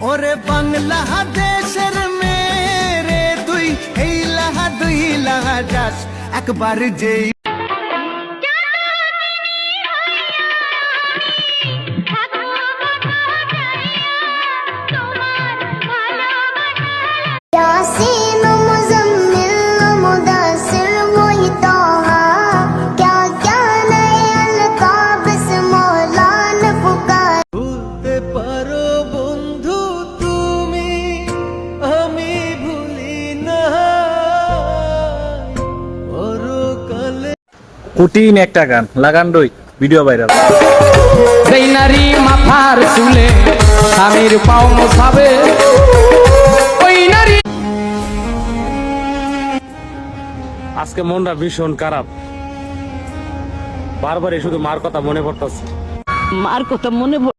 ওরে বাংলাদেশের মেরে তুই এই লাহা দুই লাহা যাস একবার যেই ভুলতে পারো বন্ধু তুমি, আমি ভুলি না পরকালে। কঠিন একটা গান লাগান রই ভিডিও ভাইরাল। সেই নারী মাথার চুলে স্বামীর পাও মোছাবে, ওই নারী। আজকে মনটা ভীষণ খারাপ, বারবার শুধু মার কথা মনে পড়তেছে। মার কথা মনে